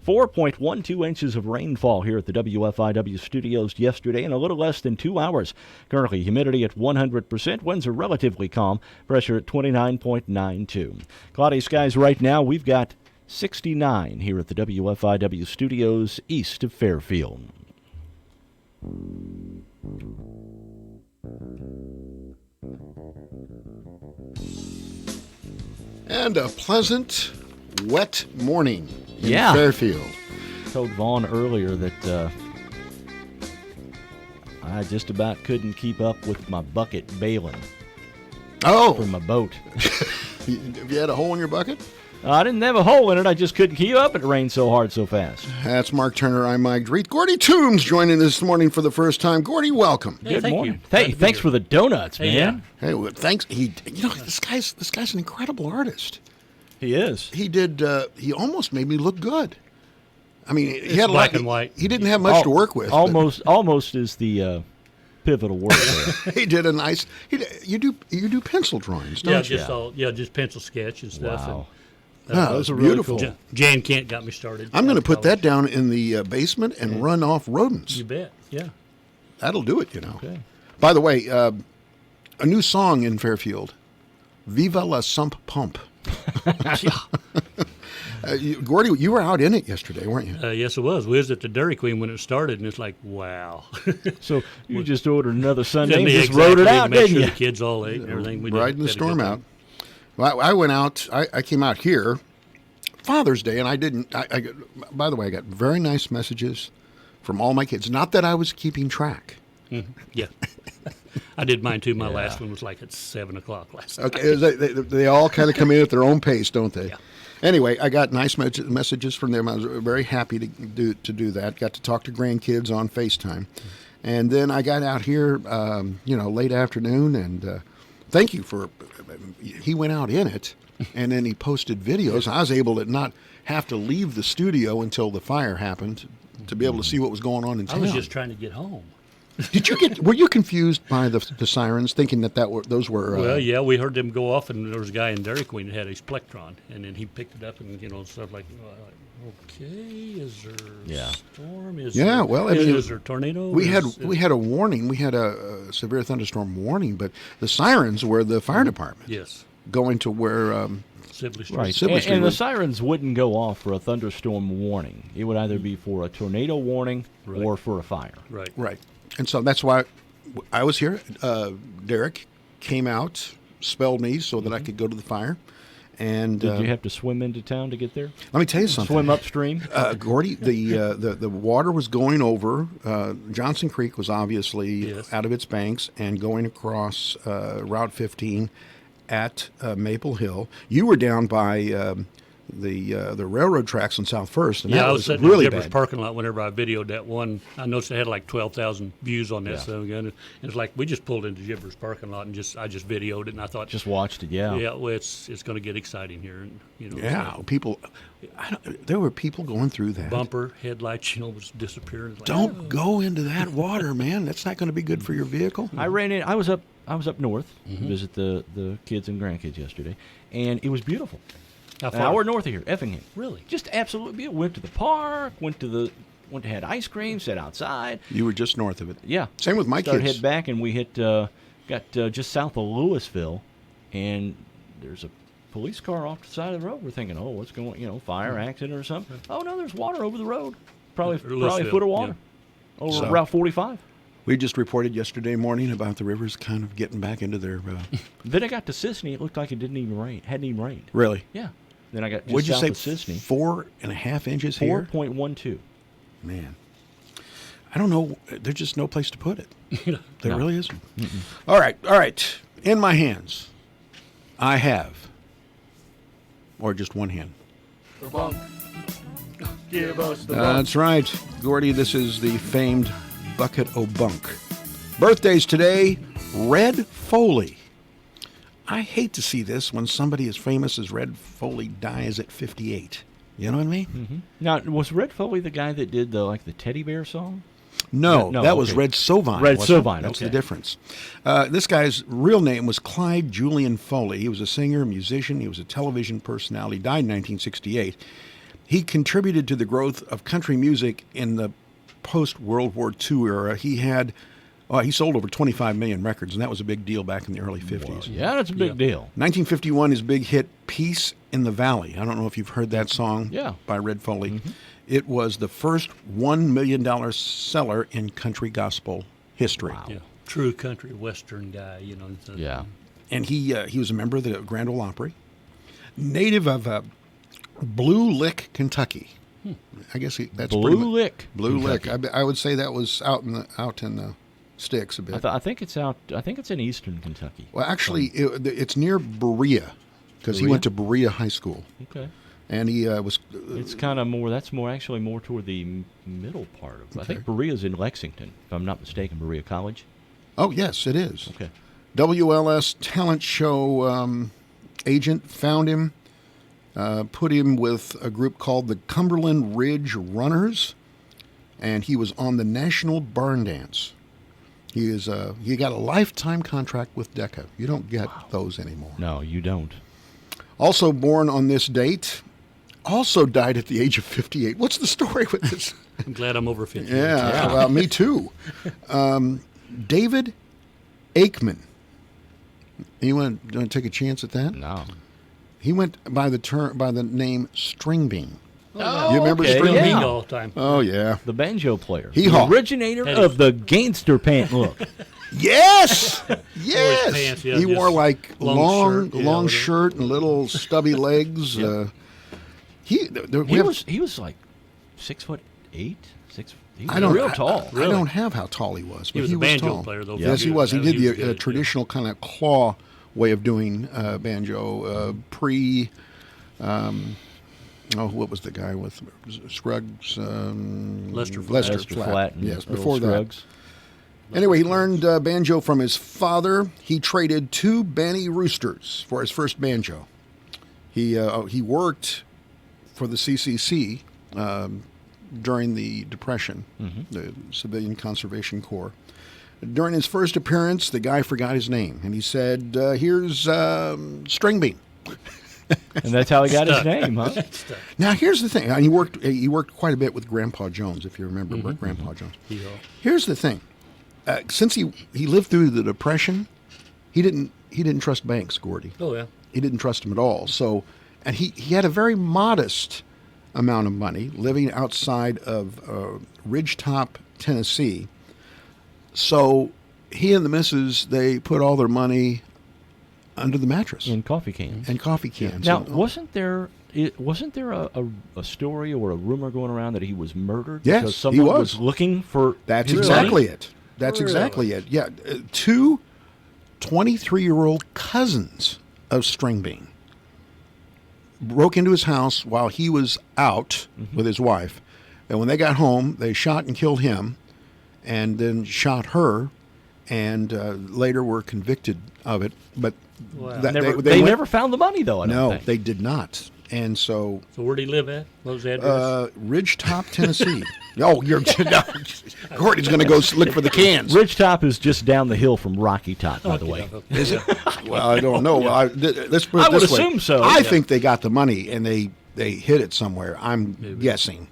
4.12 inches of rainfall here at the WFIW studios yesterday in a little less than 2 hours. Currently, humidity at 100%. Winds are relatively calm. Pressure at 29.92. Cloudy skies right now. We've got 69 here at the WFIW studios east of Fairfield. And a pleasant, wet morning in Yeah. Fairfield. I told Vaughn earlier that I just about couldn't keep up with my bucket bailing for Oh, my boat. have you had a hole in your bucket? I didn't have a hole in it. I just couldn't keep up. It rained so hard so fast. That's Mark Turner. I'm Mike Dreeth. Gordy Toombs joining this morning for the first time. Gordy, welcome. Hey, Good thank morning. you. Hey, Glad to be thanks here. for the donuts, Hey, man. Hey, well, thanks. This guy's an incredible artist. He is. He did. He almost made me look good. I mean, he It's had a black lot, and white. He didn't have much to work with. but Almost is the pivotal word there. he did a nice. You do pencil drawings, don't Yeah, you? just pencil sketch and stuff. Wow. Wow, those are really beautiful. cool. Jan Kent got me started. I'm going to out of put that college. down in the basement and run off rodents. You bet. Yeah. That'll do it, you know. Okay. By the way, a new song in Fairfield, Viva la Sump Pump. Gordy, you were out in it yesterday, weren't you? Yes, it was. We was at the Dairy Queen when it started, and it's like, wow. So you just ordered another Sunday and Yeah, just wrote it exactly. out, Made didn't sure you? the kids all ate and everything. We did. Riding the Had a good storm time. out. Well, I went out. I came out here Father's Day, and I didn't. By the way, I got very nice messages from all my kids. Not that I was keeping track. Yeah. I did mine too. My last one was like at 7 o'clock last night. Okay, they all kind of come in at their own pace, don't they? Yeah. Anyway, I got nice messages from them. I was very happy to do that. Got to talk to grandkids on FaceTime, and then I got out here, late afternoon, and thank you for. He went out in it, and then he posted videos. I was able to not have to leave the studio until the fire happened to be able to see what was going on in I town. was just trying to get home. Were you confused by the sirens, thinking those were? Well, yeah, we heard them go off, and there was a guy in Dairy Queen that had his Plectron, and then he picked it up and stuff like, okay, is there Yeah. storm? Is Yeah, there, well, I mean, is there tornado? We had a warning. We had a severe thunderstorm warning, but the sirens were the fire department Yes, going to where. Sibley Street. Right. Sibley And, Street and the was- sirens wouldn't go off for a thunderstorm warning. It would either be for a tornado warning Right. or for a fire. Right. Right, and so that's why I was here. Derek came out, spelled me so that I could go to the fire, and Did you have to swim into town to get there? let me tell you something. Swim upstream? Gordy, the water was going over. Johnson Creek was obviously Yes. out of its banks and going across Route 15 at Maple Hill. You were down by the railroad tracks on South First, and Yeah, that I was was sitting in really Jibber's bad. parking lot whenever I videoed that one. I noticed it had like 12,000 views on that Yeah. stuff again. And it's like we just pulled into Jibber's parking lot and I just videoed it, and I thought, Just watched it, yeah. yeah, well, it's going to get exciting here, and Yeah, people. There were people going through that. bumper headlights, was disappearing. It's like, Don't go into that water, man. That's not going to be good for your vehicle. I ran in. I was up north to visit the kids and grandkids yesterday, and it was beautiful. how An far? hour north of here, Effingham. Really? Just absolutely beautiful. Went to the park. Went to had ice cream. Sat outside. You were just north of it. Yeah. Same with my Started kids. head back, and we hit got just south of Louisville, and there's a police car off the side of the road. We're thinking, oh, what's going? Fire accident or something. Oh no, there's water over the road. Probably a Louisville, foot of water over So- Route 45. We just reported yesterday morning about the rivers kind of getting back into their. Then I got to Sisney. It looked like it didn't even rain. Hadn't even rained. Really? Yeah. Then I got just Would you south say of Sisney. 4.5 inches here? 4.12. Man, I don't know. There's just no place to put it. There No. really isn't. All right. In my hands, I have, or just one hand. Give us the That's right, Gordy. This is the famed Bucket o' Bunk. Birthdays today, Red Foley. I hate to see this when somebody as famous as Red Foley dies at 58. You know what I mean? Now, was Red Foley the guy that did the teddy bear song? No, No, that was okay. Red Sovine. Red wasn't it? Sovine, That's okay. the difference. This guy's real name was Clyde Julian Foley. He was a singer, musician. He was a television personality. Died in 1968. he contributed to the growth of country music in the post-World War II era. He sold over 25 million records, and that was a big deal back in the early 50s. Yeah, that's a big deal. 1951, his big hit, Peace in the Valley. I don't know if you've heard that song by Red Foley. It was the first $1 million seller in country gospel history. Wow. Yeah, true country western guy. Yeah. And he was a member of the Grand Ole Opry, native of Blue Lick, Kentucky. I guess that's Blue Lick. Blue Kentucky. Lick. I would say that was out in the sticks a bit. I think it's out. I think it's in eastern Kentucky. Well, actually, it's near Berea, because he Berea? went to Berea High School, Okay. and he was. It's kind of more. That's more actually more toward the middle part of. I think Berea's in Lexington, if I'm not mistaken. Berea College. Oh yes, it is. Okay. WLS talent show agent found him, put him with a group called the Cumberland Ridge Runners, and he was on the National Barn Dance. He got a lifetime contract with Decca. You don't get those anymore. No, you don't. Also born on this date, also died at the age of 58. What's the story with this? I'm glad I'm over 50. Yeah, well, me too. David Aikman. You want to take a chance at that? No. He went by the name Stringbean. Oh, You remember okay, String String Bean? Bean all the time. Oh yeah. The banjo player. Hee-haw. The originator Eddie. of the gangster pant look. Yes, yes. pants, yeah, he just wore like long shirt, yeah, long whatever. shirt and little stubby legs. He was like 6'8", 6. He was I don't real tall. I don't have how tall he was, but He was a banjo tall. player, though. Yes, he Yeah. was. He He did was the good, yeah. traditional kind of claw way of doing banjo. What was the guy with Scruggs? Lester Lester Lester Flatt. Flatt and Yes, Earl before that. Scruggs. Anyway, he learned banjo from his father. He traded 2 Banny Roosters for his first banjo. He worked for the CCC during the Depression, the Civilian Conservation Corps. During his first appearance, the guy forgot his name, and he said, "Here's Stringbean." And that's how he got his name, huh? Now, here's the thing. He worked quite a bit with Grandpa Jones, if you remember Grandpa Jones. Hee-haw. Here's the thing. Since he lived through the Depression, he didn't trust banks, Gordy. Oh, yeah. He didn't trust them at all. So, and he had a very modest amount of money living outside of Ridgetop, Tennessee. So he and the missus, they put all their money under the mattress In coffee cans. and coffee cans. Now, And- wasn't there a story or a rumor going around that he was murdered? Yes, because he someone was. looking for That's his exactly money? it. That's Really? exactly it. Yeah, 2 23-year-old cousins of Stringbean broke into his house while he was out with his wife. And when they got home, they shot and killed him and then shot her and later were convicted of it. But Wow. that, They went- never found the money, though. I don't No, think. they did not. And so So where'd he live at? What was the address? Ridgetop, Tennessee. Oh, you're no, Courtney's going to go look for the cans. Ridgetop is just down the hill from Rocky Top, by the way. Is it? Well, I don't know. Let's put it I would this way. assume so. I Yeah. think they got the money and they hid it somewhere. I'm guessing,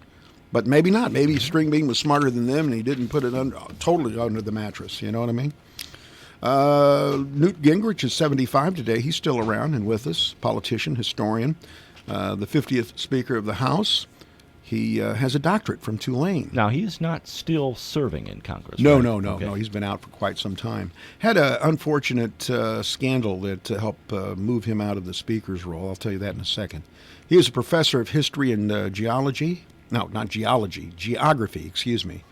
but maybe not. Maybe Stringbean was smarter than them and he didn't put it totally under the mattress. You know what I mean? Newt Gingrich is 75 today. He's still around and with us. Politician, historian, the 50th Speaker of the House. He has a doctorate from Tulane. Now, he's not still serving in Congress. No, right? no. Okay. He's been out for quite some time. Had an unfortunate scandal that helped move him out of the speaker's role. I'll tell you that in a second. He was a professor of history and geology. No, not geology. Geography, excuse me.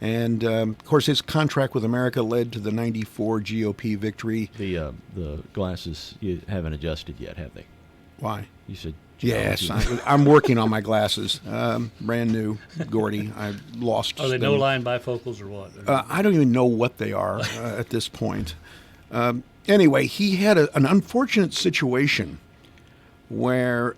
And, of course, his contract with America led to the 94 GOP victory. The glasses you haven't adjusted yet, have they? Why? You said Yes, geology. I'm working on my glasses. Brand new, Gordy. I lost Are they them. no line bifocals or what? I don't even know what they are at this point. Anyway, he had an unfortunate situation where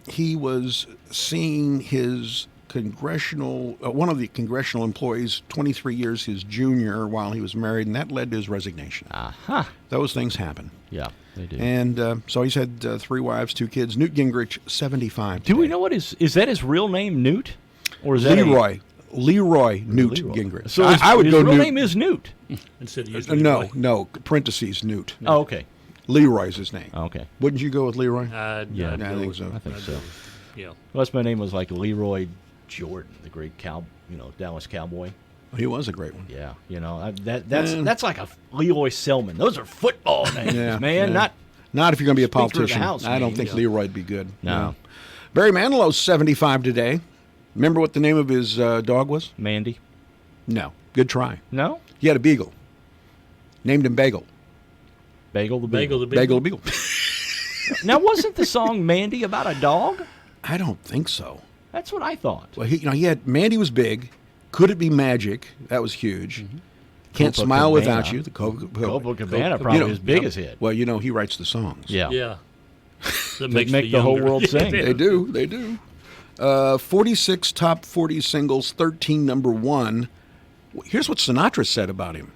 he was seeing his one of the congressional employees, 23 years his junior, while he was married, and that led to his resignation. Aha. Those things happen. Yeah. They do. And so he's had 3 wives, 2 kids. Newt Gingrich, 75. Do we today. know what is that his real name, Newt? Or is that Leroy Newt Leroy. Gingrich. So his, I would his go real Newt. name is Newt. Instead of using No, parentheses, Newt. Oh, okay. Leroy's his name. Okay. Wouldn't you go with Leroy? Yeah, I think so. I think so. Yeah. Unless my name was like Leroy Jordan, the great Dallas Cowboy. He was a great one. Yeah, that's like a Leroy Selman. Those are football names, Yeah, man. yeah. Not if you're going to be a Speaker of the politician. House I don't name, think yeah. Leroy'd be good. No. Barry Manilow's 75 today. Remember what the name of his dog was? Mandy. No. Good try. No, He had a beagle. Named him Bagel. Bagel the Bagel the Bagel Beagle. the Beagle. Now, wasn't the song Mandy about a dog? I don't think so. That's what I thought. Well, he had Mandy was big. Could it be magic? That was huge. Can't Smile Copacabana. Without You. The Copacabana probably his biggest hit. Well, he writes the songs. Yeah. Yeah. That Make the whole younger- world sing. They do. They do. 46 top 40 singles, 13 number 1. Here's what Sinatra said about him.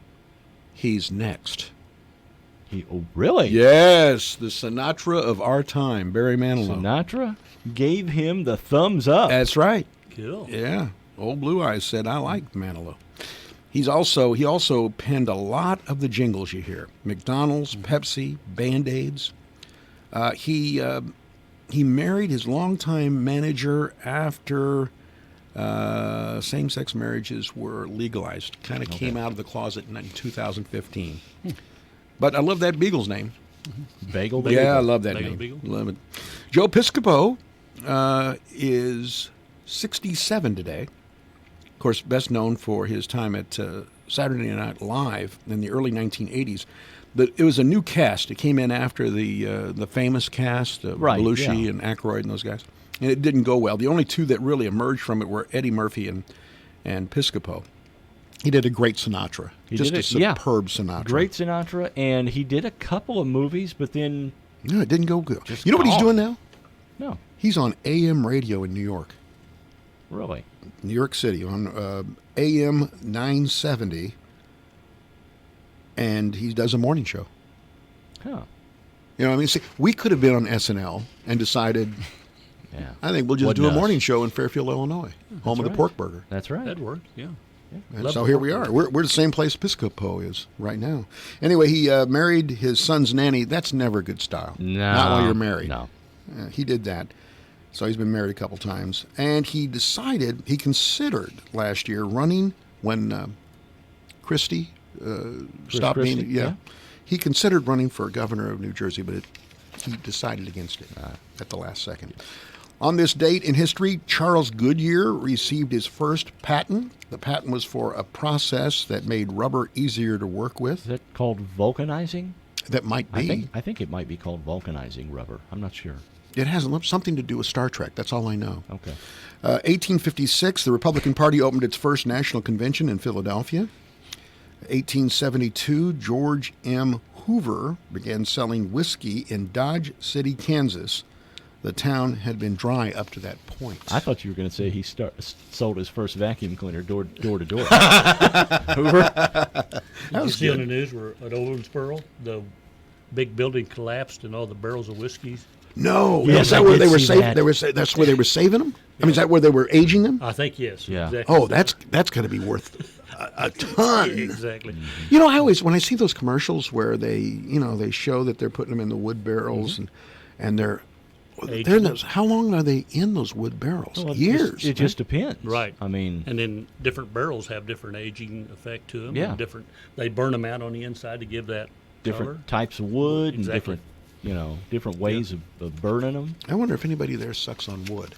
He's next. Oh, really? Yes, the Sinatra of our time, Barry Manilow. Sinatra gave him the thumbs up. That's right. Cool. Yeah. Old Blue Eyes said, I like Manilow. He also penned a lot of the jingles you hear. McDonald's, Pepsi, Band-Aids. He married his longtime manager after same-sex marriages were legalized. Kind of came out of the closet in 2015. But I love that Beagle's name. Bagel the Yeah, I Beagle. love that Bagel name. Beagle? Love it. Joe Piscopo is 67 today. Of course, best known for his time at Saturday Night Live in the early 1980s. But it was a new cast. It came in after the famous cast of Right, Belushi yeah. and Aykroyd and those guys. And it didn't go well. The only 2 that really emerged from it were Eddie Murphy and Piscopo. He did a great Sinatra. He Just did a superb Sinatra. Great Sinatra, and he did a couple of movies, but then No, it didn't go good. Just You know what he's gone. doing now? no, He's on AM radio in New York. really. New York City on AM 970, and he does a morning show. Huh. You know what I mean? See, we could have been on SNL and decided, Yeah. I think we'll just Wasn't do a us. morning show in Fairfield, Illinois, home of the right. pork burger. That's right. That worked. Yeah. And Love so the here pork we are. burger. We're the same place Piscopo is right now. Anyway, he married his son's nanny. That's never good style. No. Not while you're married. No. He did that. So he's been married a couple times. And he considered last year running when Christie stopped Christie, being. yeah. He considered running for governor of New Jersey, but he decided against it at the last second. On this date in history, Charles Goodyear received his first patent. The patent was for a process that made rubber easier to work with. Is that called vulcanizing? That might be. I think it might be called vulcanizing rubber. I'm not sure. It has something to do with Star Trek. That's all I know. Okay. 1856, the Republican Party opened its first national convention in Philadelphia. 1872, George M. Hoover began selling whiskey in Dodge City, Kansas. The town had been dry up to that point. I thought you were going to say he sold his first vacuum cleaner door to door. Hoover. Did you see on the news where at Owensboro, the big building collapsed and all the barrels of whiskeys? No, Yes, is that I where did they were see saving? that. That's where they were saving them. I mean, is that where they were aging them? I think yes. Yeah. Exactly. Oh, that's got to be worth a ton. Exactly. You know, when I see those commercials where they show that they're putting them in the wood barrels and they're in those, how long are they in those wood barrels? Well, Years. It just depends. Right. I mean, And then different barrels have different aging effect to them. Yeah. And they burn them out on the inside to give that different color. types of wood and Exactly. different ways of burning them. I wonder if anybody there sucks on wood.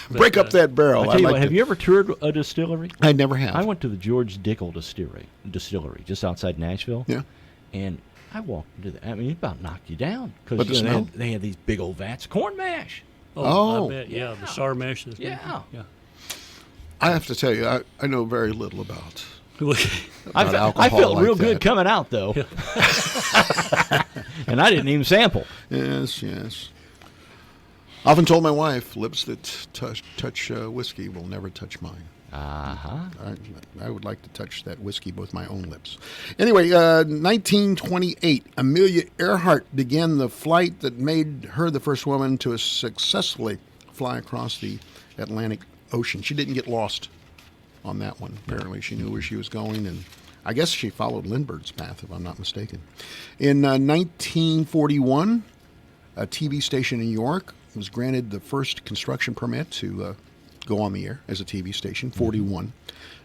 But, Break up that barrel. I tell you I'd what, like have to- you ever toured a distillery? I never have. I went to the George Dickel distillery just outside Nashville. Yeah. And I walked into that. I mean, it about knocked you down But because the smell? they had these big old vats of corn mash. Oh. I bet. Yeah. The sour mash. Yeah. Yeah. I have to tell you, I know very little about. I alcohol felt like real good that. coming out though, and I didn't even sample. Yes. Often told my wife, lips that touch whiskey will never touch mine. I would like to touch that whiskey with my own lips. Anyway, 1928, Amelia Earhart began the flight that made her the first woman to successfully fly across the Atlantic Ocean. She didn't get lost on that one. Apparently, she knew where she was going, and I guess she followed Lindbergh's path, if I'm not mistaken. In 1941, a TV station in New York was granted the first construction permit to go on the air as a TV station, 41.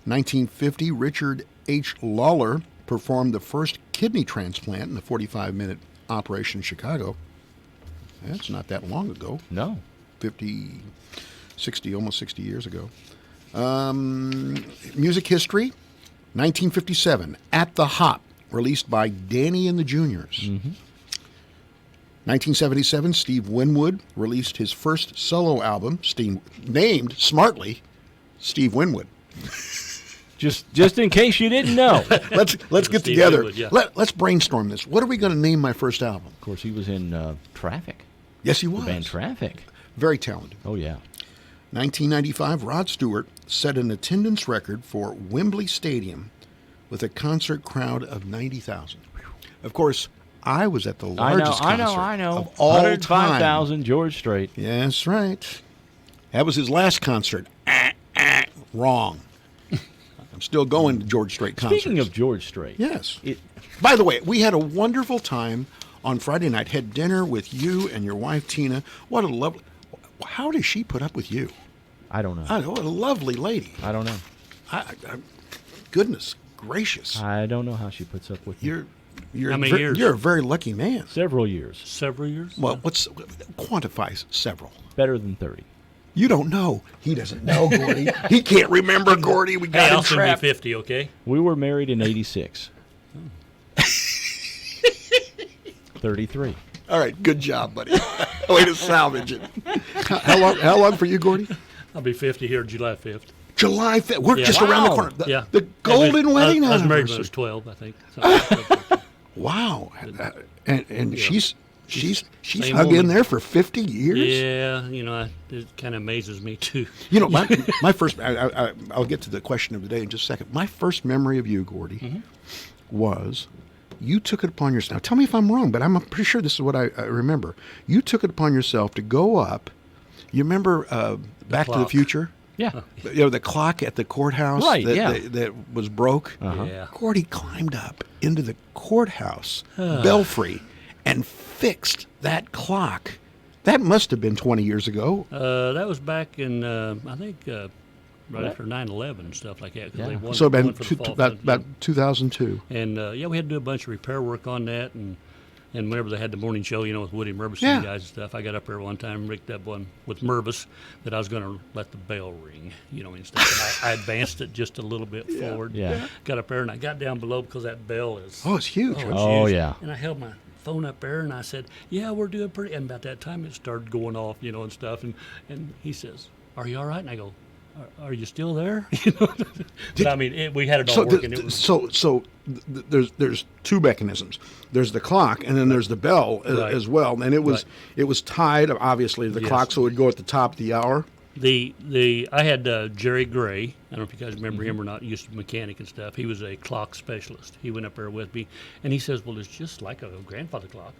1950, Richard H. Lawler performed the first kidney transplant in a 45-minute operation in Chicago. That's not that long ago. No. 50, 60, almost 60 years ago. Music history, 1957, At the Hop, released by Danny and the Juniors. 1977, Steve Winwood released his first solo album, named smartly Steve Winwood. Just in case you didn't know. Let's get Steve together. Winwood, yeah. Let's brainstorm this. What are we going to name my first album? Of course, he was in Traffic. Yes, he was. The band Traffic. Very talented. Oh, yeah. 1995, Rod Stewart set an attendance record for Wembley Stadium with a concert crowd of 90,000. Of course, I was at the largest concert I know. of all time. 105,000, George Strait. Yeah, that's right. That was his last concert. Wrong. I'm still going to George Strait concerts. Speaking of George Strait. Yes. By the way, we had a wonderful time on Friday night. Had dinner with you and your wife, Tina. What a lovely... How does she put up with you? I don't know. I know, what a lovely lady. I don't know. Goodness gracious. I don't know how she puts up with you. You're How many years? You're a very lucky man. Several years. Several years? Well, quantify several? Better than 30. You don't know. He doesn't know, Gordy. He can't remember, Gordy. We got Hey, him I'll soon be trapped. 50, okay? We were married in 86. 33. All right, good job, buddy. Way to salvage it. How long for you, Gordy? I'll be 50 here July 5th. July 5th. We're Yeah. just around the Wow. corner. Yeah. The golden wedding I was married when I anniversary. was 12, I think. So, Wow. And she's Same hung in woman. there for 50 years. yeah, it kind of amazes me, too. You know, my first, I'll get to the question of the day in just a second. My first memory of you, Gordy, was you took it upon yourself. Now, tell me if I'm wrong, but I'm pretty sure this is what I remember. You took it upon yourself to go up. You remember Back to the clock. Future? Yeah. You know, the clock at the courthouse Right, that, yeah. that was broke? Yeah. Gordy climbed up into the courthouse belfry and fixed that clock. That must have been 20 years ago. That was back in, I think, right after 9/11 and stuff like that. 'Cause Yeah. they won, So won about, for the fall about fund, 2002. And we had to do a bunch of repair work on that, and whenever they had the morning show, with Woody Mervis Yeah. and guys and stuff, I got up there one time, rigged up one with Mervis that I was going to let the bell ring, and stuff. And I advanced it just a little bit forward. Yeah. Got up there and I got down below because that bell is. Oh, it's huge. it's Oh, huge. yeah. And I held my phone up there and I said, "Yeah, we're doing pretty." And about that time, it started going off, and stuff. And he says, "Are you all right?" And I go, "Are you still there?" But I mean, we had it all So, working. It was, there's two mechanisms. There's the clock, and then there's the bell Right. as well. And it was tied, obviously, to the Yes. clock, so it would go at the top of the hour. I had Jerry Gray. I don't know if you guys remember him or not. He used to be a mechanic and stuff. He was a clock specialist. He went up there with me, and he says, "Well, it's just like a grandfather clock."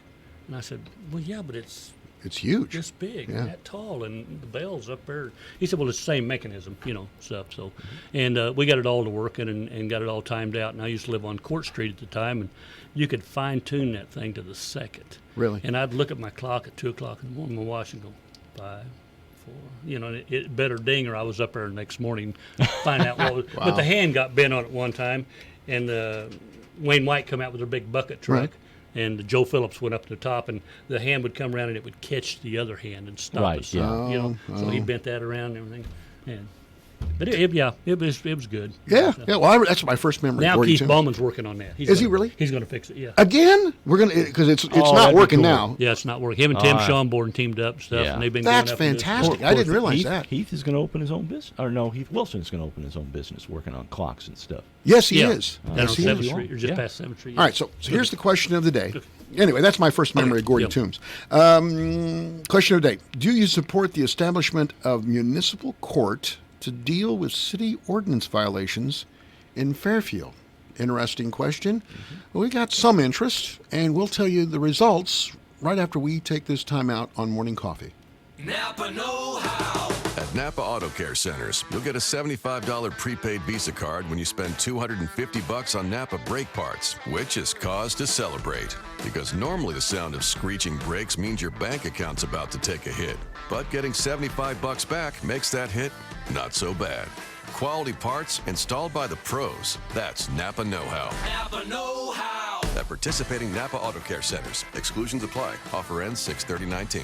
And I said, "Well, yeah, but it's It's huge. this big, Yeah. and that tall, and the bell's up there." He said, "Well, it's the same mechanism, stuff." So, and we got it all to working and got it all timed out. And I used to live on Court Street at the time, and you could fine tune that thing to the second. Really? And I'd look at my clock at 2:00 in the morning, my watch, and go 5, 4. And it better ding, or I was up there the next morning, find out what was. Wow. But the hand got bent on it one time, and Wayne White come out with a big bucket truck. Right. And Joe Phillips went up to the top, and the hand would come around, and it would catch the other hand and stop Right, us. yeah. So he bent that around and everything. But it was good. Yeah, So- yeah. Well, that's my first memory. Now Gordy, Keith too. Bowman's working on that. Is he really? He's going to fix it. Yeah. Again? We're gonna because it's Oh, not that'd be working cool. now. Yeah, it's not working. Him and Tim All right. Schomburg teamed up and stuff, Yeah. and they've been That's going up and fantastic. I didn't realize that. Heath is going to open his own business. Or no, Heath Wilson's going to open his own business working on clocks and stuff. Yes, he Yeah, is. down Yes, on he 7th is. Street, or just Yeah. past 7th Street. All right, so here's the question of the day. Anyway, that's my first memory of Gordy yeah. Toombs. Question of the day. Do you support the establishment of municipal court to deal with city ordinance violations in Fairfield? Interesting question. We got some interest, and we'll tell you the results right after we take this time out on Morning Coffee. Napa know-how. At Napa Auto Care Centers, you'll get a $75 prepaid Visa card when you spend $250 on Napa brake parts, which is cause to celebrate. Because normally the sound of screeching brakes means your bank account's about to take a hit. But getting $75 back makes that hit not so bad. Quality parts installed by the pros. That's Napa know-how. Napa know-how. At participating Napa Auto Care Centers. Exclusions apply. Offer ends 6/30/19.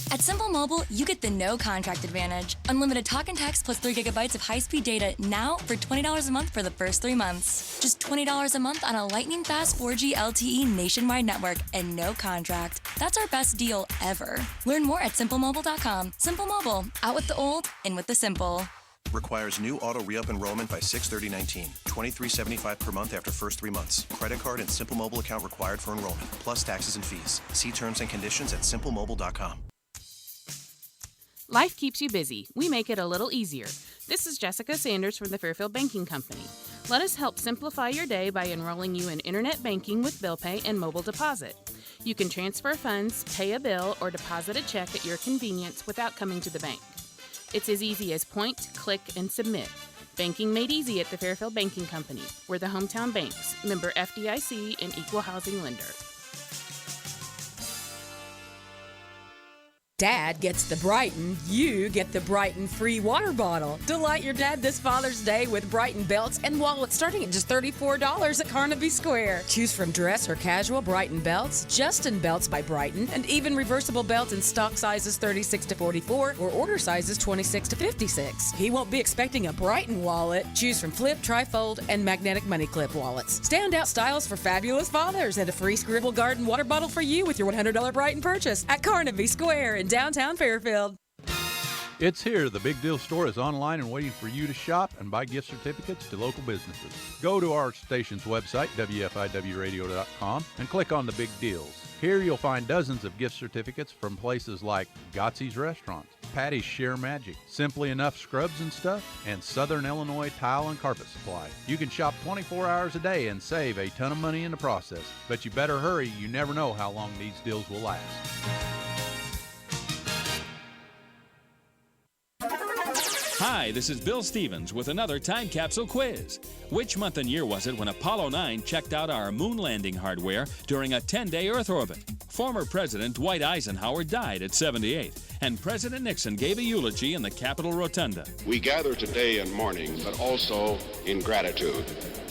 At Simple Mobile, you get the no contract advantage. Unlimited talk and text plus 3 gigabytes of high-speed data now for $20 a month for the first 3 months. Just $20 a month on a lightning-fast 4G LTE nationwide network and no contract. That's our best deal ever. Learn more at simplemobile.com. Simple Mobile, out with the old, in with the simple. Requires new auto re-up enrollment by 6/30/19. $23.75 per month after first 3 months. Credit card and Simple Mobile account required for enrollment, plus taxes and fees. See terms and conditions at simplemobile.com. Life keeps you busy. We make it a little easier. This is Jessica Sanders from the Fairfield Banking Company. Let us help simplify your day by enrolling you in internet banking with bill pay and mobile deposit. You can transfer funds, pay a bill, or deposit a check at your convenience without coming to the bank. It's as easy as point, click, and submit. Banking made easy at the Fairfield Banking Company. We're the hometown banks, member FDIC, and equal housing lender. Dad gets the Brighton, you get the Brighton free water bottle. Delight your dad this Father's Day with Brighton belts and wallets starting at just $34 at Carnaby Square. Choose from dress or casual Brighton belts, Justin belts by Brighton, and even reversible belts in stock sizes 36 to 44 or order sizes 26 to 56. He won't be expecting a Brighton wallet. Choose from flip, trifold, and magnetic money clip wallets. Standout styles for fabulous fathers and a free Scribble Garden water bottle for you with your $100 Brighton purchase at Carnaby Square in downtown Fairfield. It's here. The Big Deal Store is online and waiting for you to shop and buy gift certificates to local businesses. Go to our station's website, WFIWradio.com, and click on the Big Deals. Here you'll find dozens of gift certificates from places like Gotzi's Restaurant, Patty's Share Magic, Simply Enough Scrubs and Stuff, and Southern Illinois Tile and Carpet Supply. You can shop 24 hours a day and save a ton of money in the process. But you better hurry. You never know how long these deals will last. Hi, this is Bill Stevens with another time capsule quiz. Which month and year was it when Apollo 9 checked out our moon landing hardware during a 10-day Earth orbit? Former President Dwight Eisenhower died at 78, and President Nixon gave a eulogy in the Capitol Rotunda. We gather today in mourning, but also in gratitude.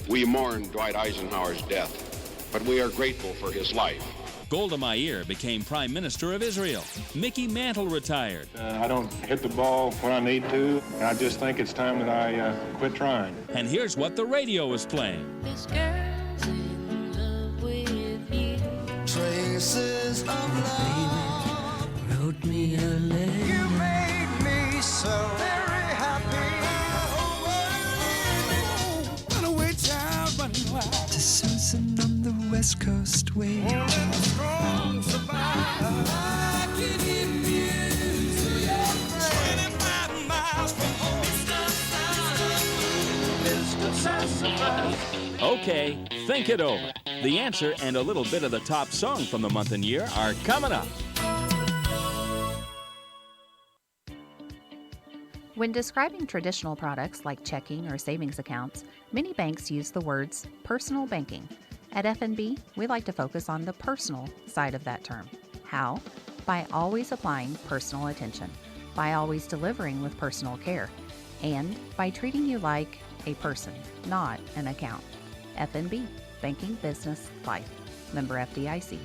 We mourn Dwight Eisenhower's death, but we are grateful for his life. Golda Meir became Prime Minister of Israel. Mickey Mantle retired. I don't hit the ball when I need to. I just think it's time that I quit trying. And here's what the radio is playing. This girl's in love with you. Traces of love. Wrote me a letter. You made me so very happy. Run away, child, run wild. To Susan on the West Coast way. Strong survive. I can hear music 25 miles from home. Mr. Sassafras. Okay, think it over. The answer and a little bit of the top song from the month and year are coming up. When describing traditional products like checking or savings accounts, many banks use the words personal banking. At F&B, we like to focus on the personal side of that term. How? By always applying personal attention, by always delivering with personal care, and by treating you like a person, not an account. F&B, Banking, Business, Life. Member FDIC.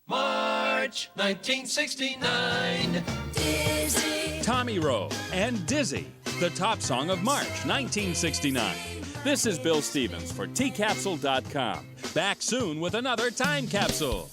March 1969. Dizzy. Tommy Rowe and Dizzy, the top song of March 1969. This is Bill Stevens for tcapsule.com. Back soon with another time capsule.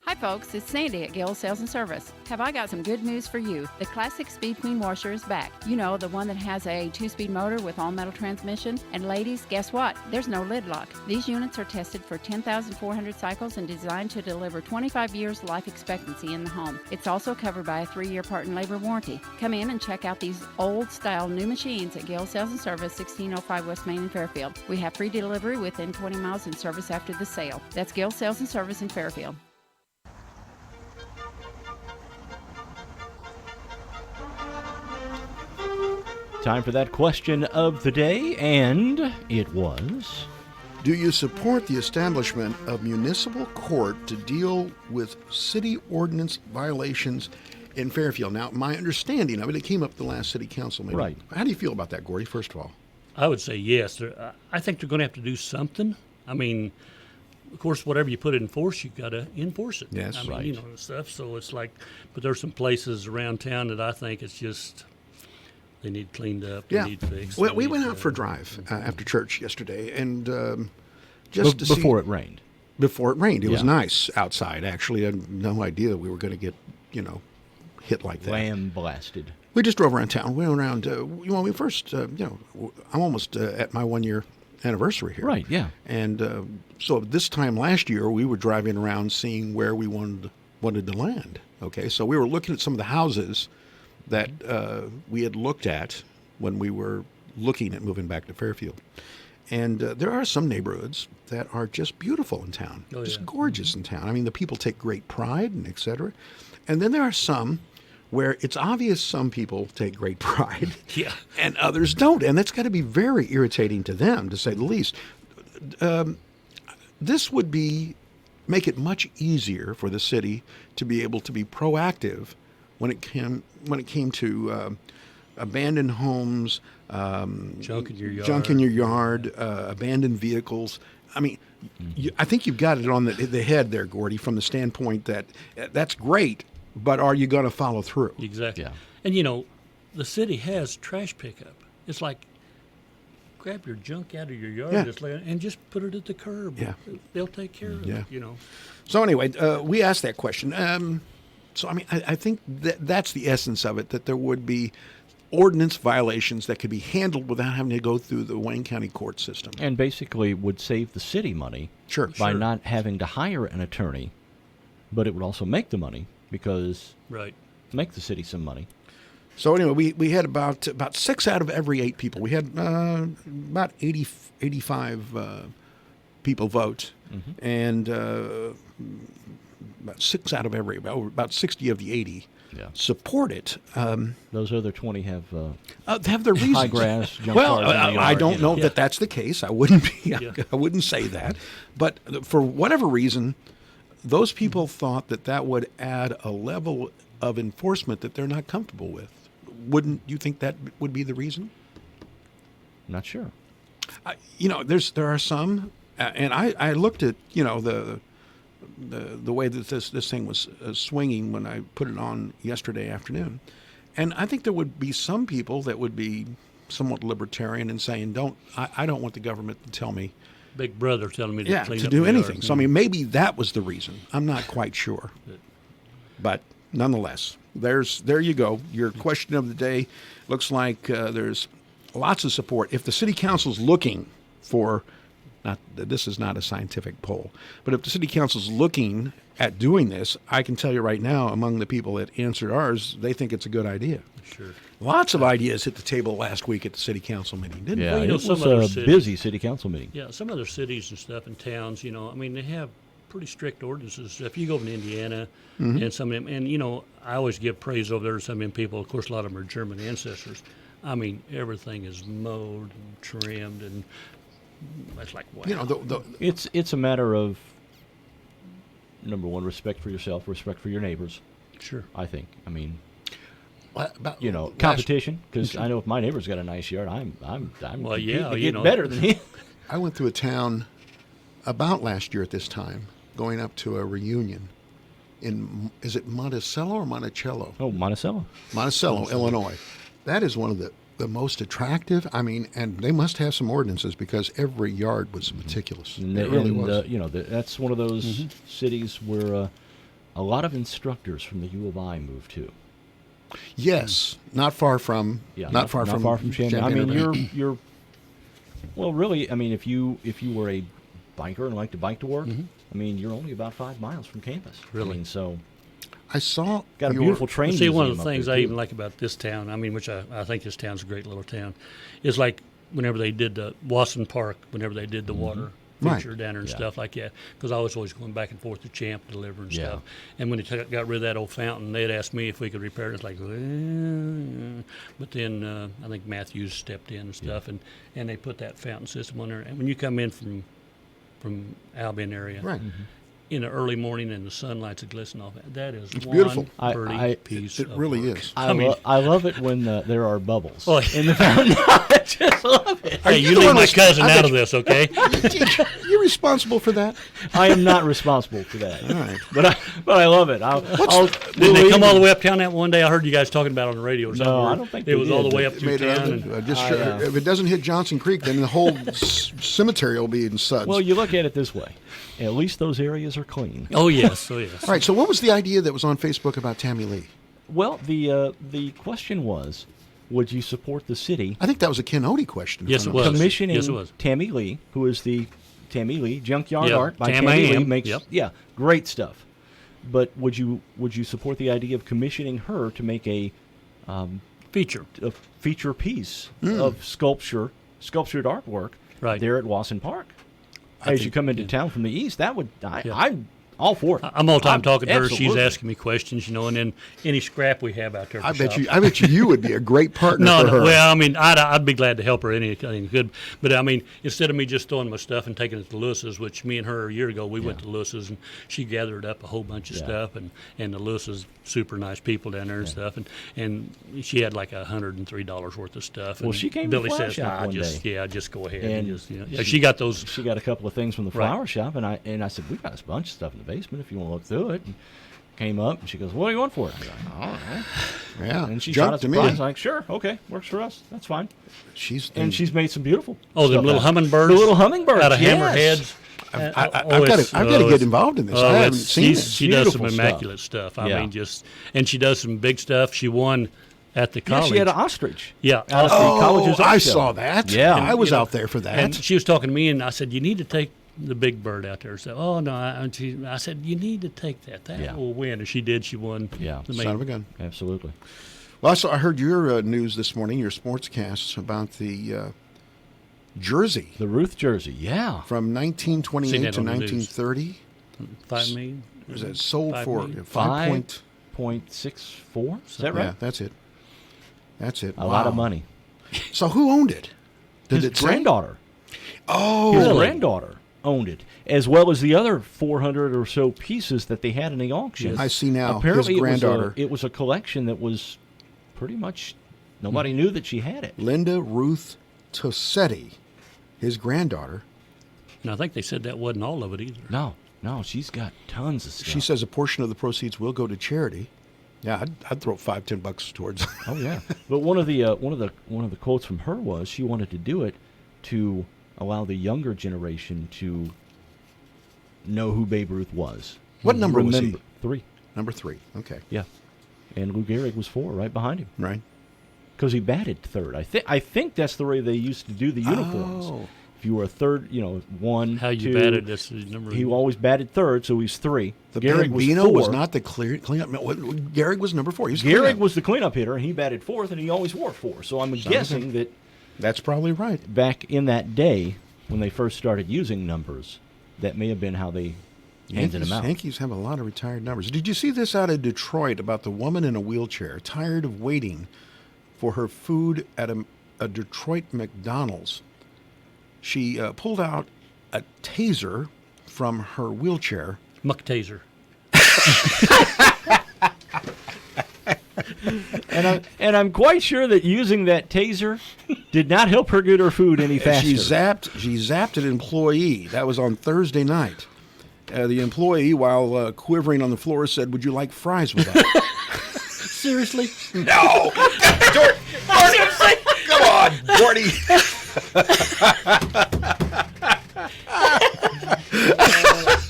Hi, folks, it's Sandy at Gill Sales and Service. Have I got some good news for you? The classic Speed Queen washer is back. You know, the one that has a 2-speed motor with all-metal transmission. And ladies, guess what? There's no lid lock. These units are tested for 10,400 cycles and designed to deliver 25 years life expectancy in the home. It's also covered by a 3-year part and labor warranty. Come in and check out these old-style new machines at Gill Sales and Service, 1605 West Main in Fairfield. We have free delivery within 20 miles and service after the sale. That's Gill Sales and Service in Fairfield. Time for that question of the day, and it was... Do you support the establishment of municipal court to deal with city ordinance violations in Fairfield? Now, my understanding of it, it came up at the last city council meeting. Right. How do you feel about that, Gordy, first of all? I would say yes. I think they're going to have to do something. I mean, of course, whatever you put in force, you've got to enforce it. Yes, I mean, right. you know, and stuff. So it's like, but there's some places around town that I think it's just, they need cleaned up, they need fixed. Well, they we need, went out for a drive after church yesterday, and just to before see, it rained. Before it rained. It was Yeah. nice outside, actually. I had no idea we were going to get, hit like that. Lamb blasted. We just drove around town. We went around, when we first, I'm almost at my 1-year anniversary here. Right, yeah. And so this time last year, we were driving around seeing where we wanted to land. Okay, so we were looking at some of the houses that we had looked at when we were looking at moving back to Fairfield. And there are some neighborhoods that are just beautiful in town, just gorgeous in town. I mean, the people take great pride and et cetera. And then there are some where it's obvious some people take great pride and others don't. And that's got to be very irritating to them, to say the least. This would make it much easier for the city to be able to be proactive when it came to abandoned homes, junk in your yard, abandoned vehicles. I mean, I think you've got it on the head there, Gordy, from the standpoint that that's great, but are you going to follow through? Exactly. Yeah. And, the city has trash pickup. It's like, grab your junk out of your yard and just put it at the curb. Yeah. They'll take care of it, So anyway, we asked that question. So, I mean, I think that's the essence of it, that there would be ordinance violations that could be handled without having to go through the Wayne County court system. And basically would save the city money by not having to hire an attorney, but it would also make the money because make the city some money. So anyway, we had about 6 out of every 8 people. We had about 85 people vote, and about 6 out of every, about 60 of the 80 support it. Those other 20 have their reasons. High grass, junk well, cars in the yard, I don't know that that's the case. I wouldn't be. I wouldn't say that. But for whatever reason, those people thought that would add a level of enforcement that they're not comfortable with. Wouldn't you think that would be the reason? Not sure. There are some, and I looked at the way that this thing was swinging when I put it on yesterday afternoon, and I think there would be some people that would be somewhat libertarian and saying, I don't want the government to tell me, Big Brother telling me to clean to up do the anything. yard. So I mean, maybe that was the reason. I'm not quite sure, but nonetheless, there you go. Your question of the day looks like there's lots of support. If the city council's looking for, this is not a scientific poll, but if the city council's looking at doing this, I can tell you right now, among the people that answered ours, they think it's a good idea. Sure. Lots of ideas hit the table last week at the city council meeting, didn't Yeah, they? it was a busy city council meeting. Yeah, some other cities and stuff and towns, I mean, they have pretty strict ordinances. If you go to Indiana and some of them, and, I always give praise over there to some of them people. Of course, a lot of them are German ancestors. I mean, everything is mowed and trimmed, and it's like, wow. It's a matter of, number one, respect for yourself, respect for your neighbors. Sure. I think. I mean, about competition, because I know if my neighbor's got a nice yard, I'm Well, competing yeah, to get better than him. I went through a town about last year at this time, going up to a reunion is it Monticello or Monticello? Oh, Monticello. Monticello, Illinois. That is one of the most attractive. I mean, and they must have some ordinances because every yard was meticulous. It really was. That's one of those cities where a lot of instructors from the U of I moved too. Yes, not far from. Yeah, not far from Champaign. I mean, Urbana. you're. Well, really, I mean, if you were a biker and liked to bike to work, I mean, you're only about 5 miles from campus. Really? I mean, so I saw got a beautiful train. See, one of museum the up things there, I too. even like about this town, I mean, which I think this town's a great little town, is like whenever they did the Wasson Park, whenever they did the water Right. feature down there and Yeah. stuff like that, because I was always going back and forth to Champ to deliver and Yeah. stuff. And when they got rid of that old fountain, they'd asked me if we could repair it. It's like, well, but then I think Matthews stepped in and stuff, and they put that fountain system on there. And when you come in from Albion area, Right. in the early morning and the sunlight's a glisten off it, that is It's one beautiful. pretty piece. It of really work. is. I love it when there are bubbles Oh, in the fountain. I just love it. Hey, you you the leave one my res- cousin I out bet of you- this, okay? You're responsible for that. I am not responsible for that. All right. But I love it. Did they come all the way uptown that one day? I heard you guys talking about it on the radio or something. No, I where don't think it they was all did, the way but up It through made town. it, And, if it doesn't hit Johnson Creek, then the whole cemetery will be in suds. Well, you look at it this way. At least those areas are clean. oh yes, oh yes. All right. So, what was the idea that was on Facebook about Tammy Lee? Well, the question was, would you support the city I think that was a Ken Odie question. if Yes, I'm it not was. commissioning Yes, it was. Tammy Lee, who is the Tammy Lee Junkyard Yeah, Art by Tam Tammy Lee AM, makes yep. great stuff. But would you support the idea of commissioning her to make a feature piece of sculptured artwork Right. there at Wasson Park? I As think- you come into town from the east, that would I'm all for it. I'm all time talking to her. She's absolutely. asking me questions, and then any scrap we have out there. I for bet shop. you. I bet you would be a great partner No, for her. no. Well, I mean, I'd be glad to help her anything good. But I mean, instead of me just throwing my stuff and taking it to Lewis's, which me and her a year ago we went to Lewis's, and she gathered up a whole bunch of stuff, and the Lewis's super nice people down there and stuff, and she had like $103 worth of stuff. Well, and she came to Billy the flower says, shop "Nah, one just day. just go ahead." And And just, yeah, she got those. She got a couple of things from the Right. flower shop, and I said, we've got a bunch of stuff in the basement if you want to look through it. And came up, and she goes, what do you want for it? I go, I don't know. Yeah, And she junk shot us to a me. price. I was like, sure, okay, works for us. That's fine. She's made some beautiful. Oh, the stuff little out. hummingbirds. The little hummingbirds out of yes. hammerheads. I've got to get involved in this. I haven't seen it. She does some Beautiful immaculate stuff. I Yeah. mean, and she does some big stuff. She won at the Yeah, college. she had an ostrich. Yeah. Out at the college's art I show. saw that. Yeah. I was you know, out there for that. And she was talking to me, and I said, "You need to take the big bird out there." So, oh no, I said, "You need to take that. That will win." And she did. She won. Yeah. the Son of a gun. Absolutely. Well, I heard your news this morning, your sportscasts about the jersey. The Ruth jersey, yeah. From Seen 1928 that to on the news. 1930. $5 million. Was it sold 5 for million? 5.64? Is that right? Yeah, that's it. That's it. A lot of money. So who owned it? Did His it say? granddaughter. Oh, His really? granddaughter owned it, as well as the other 400 or so pieces that they had in the auction. Yes. I see now, Apparently, his granddaughter. it was a collection that was pretty much nobody knew that she had it. Linda Ruth Tossetti, his granddaughter. And I think they said that wasn't all of it either. No, she's got tons of stuff. She says a portion of the proceeds will go to charity. Yeah, I'd throw $5-10 towards. Oh yeah, but one of the quotes from her was she wanted to do it to allow the younger generation to know who Babe Ruth was. What number was he? Remember 3. Number 3. Okay. Yeah, and Lou Gehrig was 4, right behind him. Right. Because he batted third. I think that's the way they used to do the uniforms. Oh. If you were a third, 1, How you 2, batted, that's the number. he always batted third, so he's 3. The Gehrig was Bambino 4. was not the cleanup. Gehrig was number 4. He was Gehrig cleanup. was the cleanup hitter, and he batted 4th, and he always wore 4. So I'm guessing that that's probably right. Back in that day, when they first started using numbers, that may have been how they handed them out. Yankees have a lot of retired numbers. Did you see this out of Detroit about the woman in a wheelchair tired of waiting for her food at a Detroit McDonald's? She pulled out a taser from her wheelchair. Muck taser. And I'm quite sure that using that taser did not help her get her food any faster. She zapped an employee. That was on Thursday night. The employee, while quivering on the floor, said, "Would you like fries with that?" Seriously? No! Gordy! Come on, Gordy!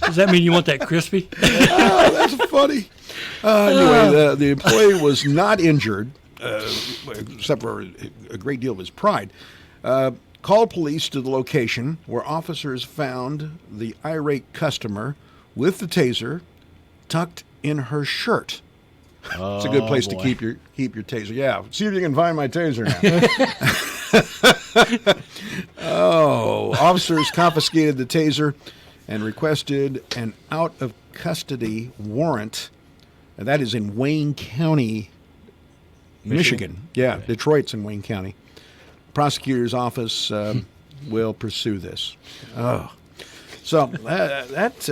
Does that mean you want that crispy? Oh, that's funny. Anyway, the employee was not injured, except for a great deal of his pride. Called police to the location where officers found the irate customer with the taser tucked in her shirt. It's a good place to keep your taser. Yeah, see if you can find my taser now. Officers confiscated the taser and requested an out-of-custody warrant. And that is in Wayne County, Michigan. Yeah, okay. Detroit's in Wayne County. Prosecutor's office will pursue this. So that's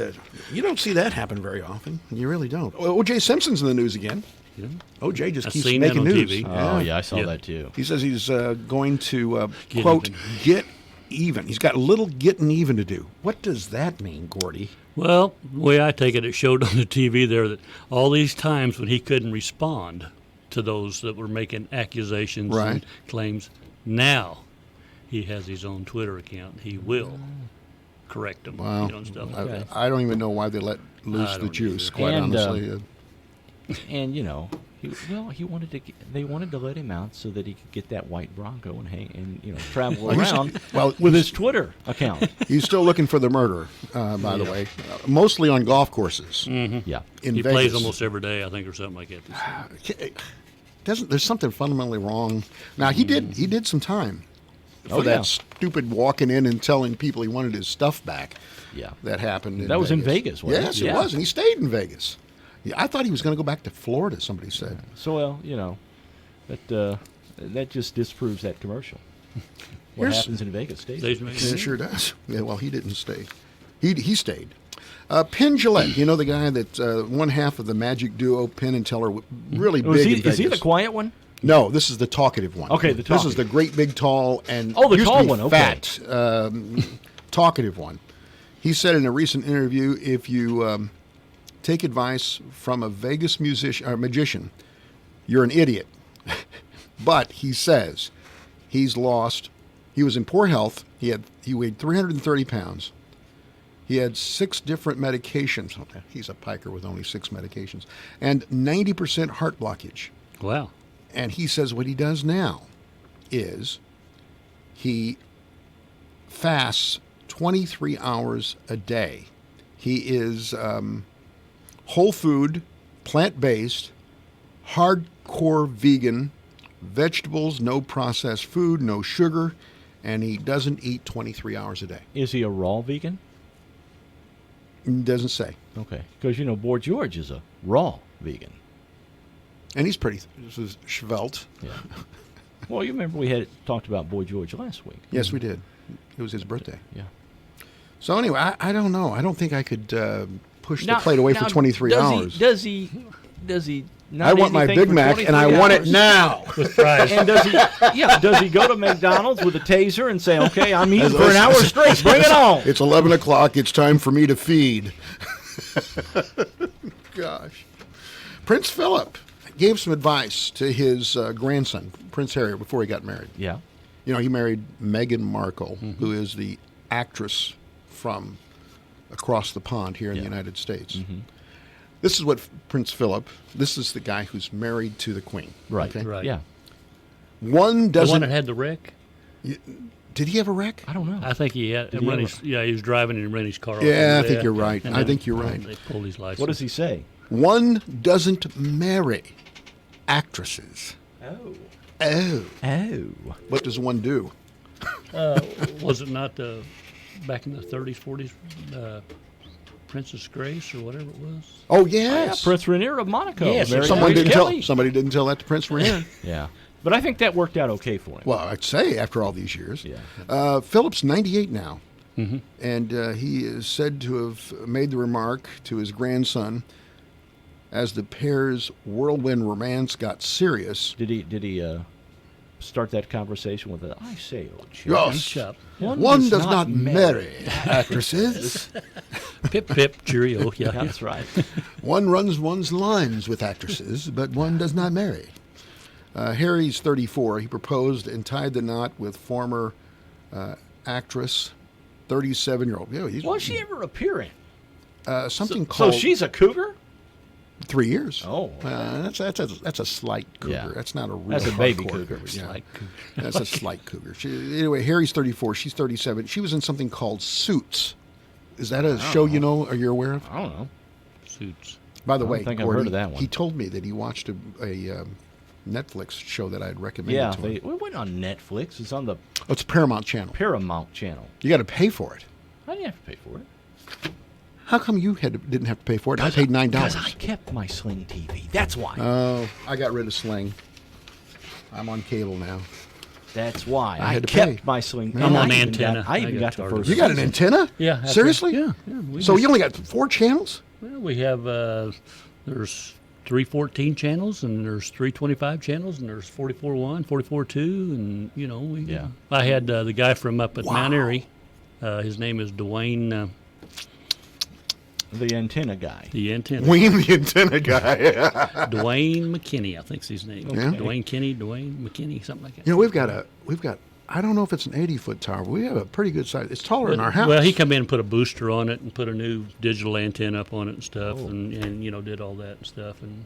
you don't see that happen very often. You really don't. O.J. Simpson's in the news again. Yeah. O.J. just keeps making news. TV. Oh, yeah, I saw that too. He says he's going to, quote, get even. He's got a little getting even to do. What does that mean, Gordy? Well, the way I take it, it showed on the TV there that all these times when he couldn't respond to those that were making accusations and claims, now he has his own Twitter account. He will correct them. Wow. And stuff like that. I don't even know why they let loose the juice, quite honestly. And, you know, he wanted to. They wanted to let him out so that he could get that white Bronco and travel around with his Twitter account. He's still looking for the murderer, by the way, mostly on golf courses. Mm-hmm. Yeah, he Vegas. plays almost every day, I think, or something like that. There's something fundamentally wrong. Now he did some time for that stupid walking in and telling people he wanted his stuff back. Yeah, that happened. That was in Vegas, wasn't it? Yes, it was, and he stayed in Vegas. Yeah, I thought he was going to go back to Florida. Somebody said. So that just disproves that commercial. What happens in Vegas stays. It sure does. Yeah, well, he didn't stay. He stayed. Penn Jillette, you know the guy that one half of the Magic Duo, Penn and Teller, really big in Vegas. Is he the quiet one? No, this is the talkative one. Okay, this is the great, big, tall, and the tall one. Fat, talkative one. He said in a recent interview, if you take advice from a Vegas magician, you're an idiot. But he says he's lost. He was in poor health. He weighed 330 pounds. He had 6 different medications. He's a piker with only 6 medications. And 90% heart blockage. Wow. And he says what he does now is he fasts 23 hours a day. He is whole food, plant-based, hardcore vegan, vegetables, no processed food, no sugar, and he doesn't eat 23 hours a day. Is he a raw vegan? Doesn't say. Okay, because Boy George is a raw vegan. And he's pretty svelte. Yeah. Well, you remember we had talked about Boy George last week. Yes, we did. It was his birthday. Yeah. So anyway, I don't know. I don't think I could push the plate away for 23 hours. Does he not I want my Big Mac, and I want it now. With fries. And does he go to McDonald's with a taser and say, okay, I'm eating for an hour straight, bring it on. It's 11 o'clock, it's time for me to feed. Gosh. Prince Philip gave some advice to his grandson, Prince Harry, before he got married. Yeah. He married Meghan Markle, who is the actress from across the pond here in the United States. Mm-hmm. This is what Prince Philip, this is the guy who's married to the Queen. Right, okay? Right. Yeah. One doesn't... The one that had the wreck? Did he have a wreck? I don't know. I think he had. He was driving and ran his car off. Yeah, I think you're right. They pulled his license. What does he say? One doesn't marry actresses. Oh. What does one do? Was it not back in the 30s, 40s, Princess Grace or whatever it was? Oh, yes. Prince Rainier of Monaco. Yes. Somebody didn't tell that to Prince Rainier. Yeah. But I think that worked out okay for him. Well, I'd say after all these years. Yeah. Philip's 98 now. Mm-hmm. And he is said to have made the remark to his grandson as the pair's whirlwind romance got serious. Did he start that conversation with a, I say, old chap. Yes. One does not marry actresses. Pip, pip, cheerio. Yeah, that's right. One runs one's lines with actresses, but one does not marry. Harry's 34. He proposed and tied the knot with former actress, 37-year-old. Was she ever appearing? Something called... So she's a cougar? 3 years. Oh, that's a slight cougar. Yeah. That's not a real That's a baby hardcore cougar. Yeah. Slight cougar. That's a slight cougar. Anyway, Harry's 34. She's 37. She was in something called Suits. Is that a show you know or you're aware of? I don't know. Suits. By the I way, don't think I've Gordy, heard of that one. he told me that he watched a Netflix show that I had recommended to him. It went on Netflix. It's on the Oh, it's Paramount Channel. Paramount Channel. You got to pay for it. I didn't have to pay for it. How come you didn't have to pay for it? I paid $9. Because I kept my Sling TV. That's why. Oh, I got rid of Sling. I'm on cable now. That's why. I I had to kept pay. my Sling. I'm and on I even antenna. got- I even I got got the started. first. You got an season. antenna? Yeah. after- Seriously? Yeah. So you only got 4 channels? Well, we have there's 314 channels, and there's 325 channels, and there's 44.1, 44.2, and Yeah. I had the guy from up at Mount Airy. His name is Dwayne. The antenna guy. The antenna. Wayne, the antenna guy. Dwayne McKinney, I think's his name. Yeah. Dwayne McKinney, something like that. You know, we've got. I don't know if it's an 80-foot tower, but we have a pretty good size. It's taller than our house. Well, he come in and put a booster on it and put a new digital antenna up on it and stuff, and did all that and stuff, and